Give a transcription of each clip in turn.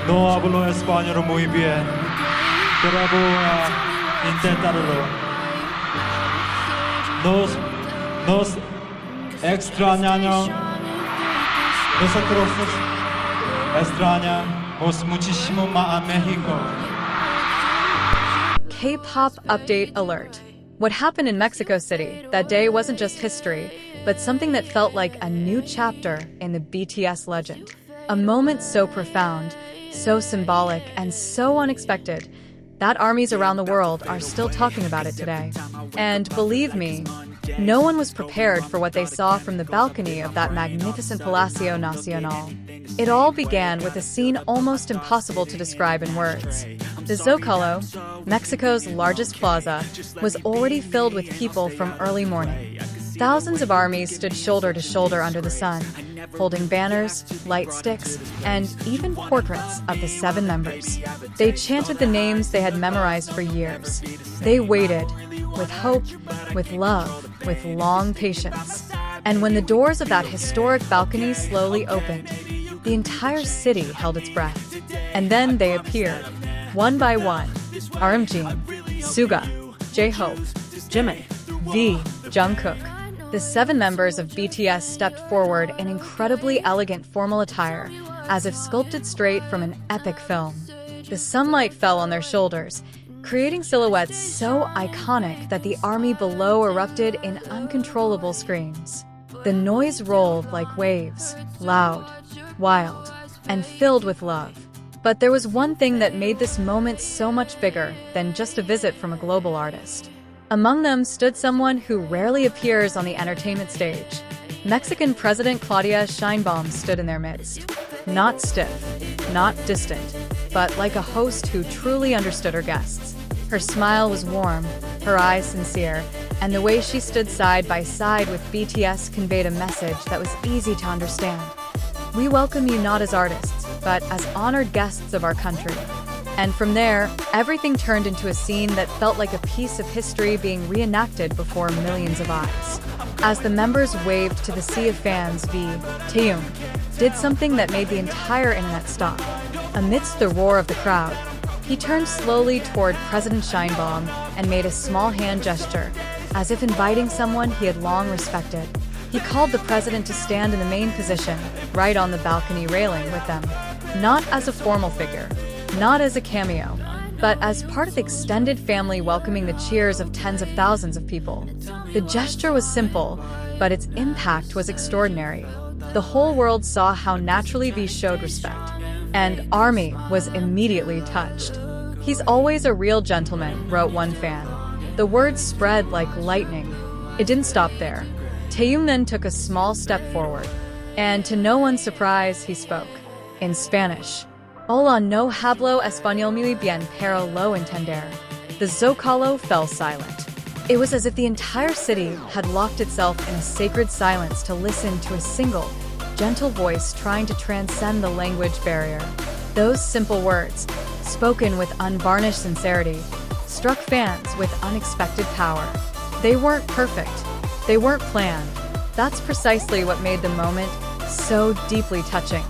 No hablo español muy bien, pero voy a intentarlo. Nos extrañamos. Nosotros extrañamos muchísimo a México. K-pop update alert. What happened in Mexico City that day wasn't just history, but something that felt like a new chapter in the BTS legend. A moment so profound, so symbolic, and so unexpected that armies around the world are still talking about it today. And believe me, no one was prepared for what they saw from the balcony of that magnificent Palacio Nacional. It all began with a scene almost impossible to describe in words. The Zocalo, Mexico's largest plaza, was already filled with people from early morning. Thousands of armies stood shoulder to shoulder under the sun, holding banners, light sticks, and even portraits of the 7 members. They chanted the names they had memorized for years. They waited, with hope, with love, with long patience. And when the doors of that historic balcony slowly opened, the entire city held its breath. And then they appeared, one by one. Jin, Suga, J-Hope, Jimin, V, Jungkook. The 7 members of BTS stepped forward in incredibly elegant formal attire, as if sculpted straight from an epic film. The sunlight fell on their shoulders, creating silhouettes so iconic that the army below erupted in uncontrollable screams. The noise rolled like waves, loud, wild, and filled with love. But there was one thing that made this moment so much bigger than just a visit from a global artist. Among them stood someone who rarely appears on the entertainment stage. Mexican President Claudia Sheinbaum stood in their midst. Not stiff, not distant, but like a host who truly understood her guests. Her smile was warm, her eyes sincere, and the way she stood side by side with BTS conveyed a message that was easy to understand. We welcome you not as artists, but as honored guests of our country. And from there, everything turned into a scene that felt like a piece of history being reenacted before millions of eyes. As the members waved to the sea of fans, Taehyung did something that made the entire internet stop. Amidst the roar of the crowd, he turned slowly toward President Sheinbaum and made a small hand gesture, as if inviting someone he had long respected. He called the president to stand in the main position, right on the balcony railing with them, not as a formal figure, not as a cameo, but as part of the extended family welcoming the cheers of tens of thousands of people. The gesture was simple, but its impact was extraordinary. The whole world saw how naturally V showed respect, and ARMY was immediately touched. "He's always a real gentleman," wrote one fan. The words spread like lightning. It didn't stop there. Taehyung then took a small step forward, and to no one's surprise, he spoke in Spanish. Hola, no hablo español muy bien, pero lo entender. The Zocalo fell silent. It was as if the entire city had locked itself in a sacred silence to listen to a single, gentle voice trying to transcend the language barrier. Those simple words, spoken with unvarnished sincerity, struck fans with unexpected power. They weren't perfect. They weren't planned. That's precisely what made the moment so deeply touching.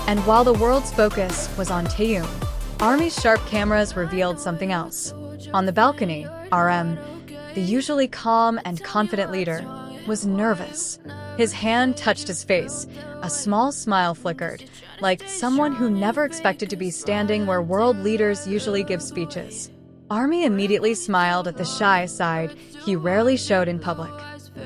And while the world's focus was on Taehyung, ARMY's sharp cameras revealed something else. On the balcony, RM, the usually calm and confident leader, was nervous. His hand touched his face. A small smile flickered, like someone who never expected to be standing where world leaders usually give speeches. ARMY immediately smiled at the shy side he rarely showed in public.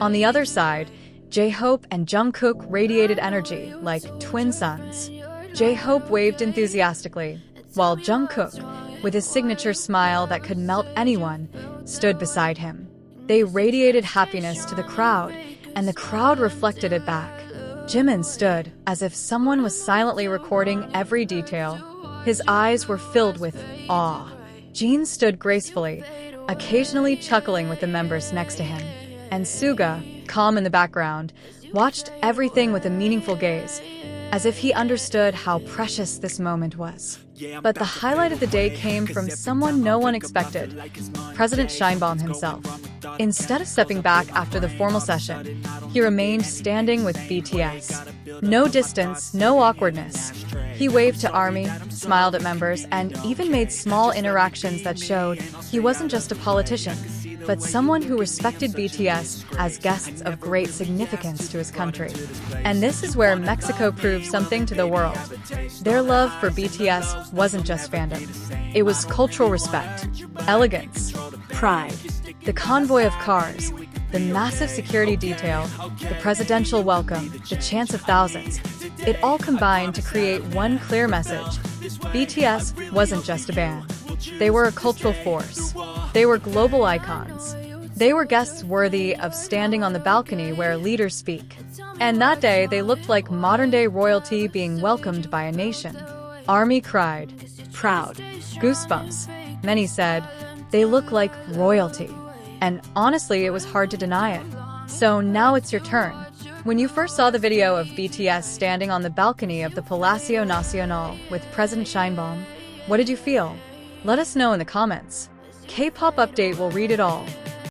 On the other side, J-Hope and Jungkook radiated energy like twin suns. J-Hope waved enthusiastically, while Jungkook, with his signature smile that could melt anyone, stood beside him. They radiated happiness to the crowd, and the crowd reflected it back. Jimin stood as if someone was silently recording every detail. His eyes were filled with awe. Jin stood gracefully, occasionally chuckling with the members next to him. And Suga, calm in the background, watched everything with a meaningful gaze, as if he understood how precious this moment was. But the highlight of the day came from someone no one expected, President Sheinbaum himself. Instead of stepping back after the formal session, he remained standing with BTS. No distance, no awkwardness. He waved to ARMY, smiled at members, and even made small interactions that showed he wasn't just a politician, but someone who respected BTS as guests of great significance to his country. And this is where Mexico proved something to the world. Their love for BTS wasn't just fandom. It was cultural respect, elegance, pride. The convoy of cars, the massive security detail, the presidential welcome, the chants of thousands. It all combined to create one clear message. BTS wasn't just a band. They were a cultural force. They were global icons. They were guests worthy of standing on the balcony where leaders speak. And that day, they looked like modern-day royalty being welcomed by a nation. ARMY cried, proud, goosebumps. Many said, they look like royalty. And honestly, it was hard to deny it. So now it's your turn. When you first saw the video of BTS standing on the balcony of the Palacio Nacional with President Sheinbaum, what did you feel? Let us know in the comments. K-pop Update will read it all.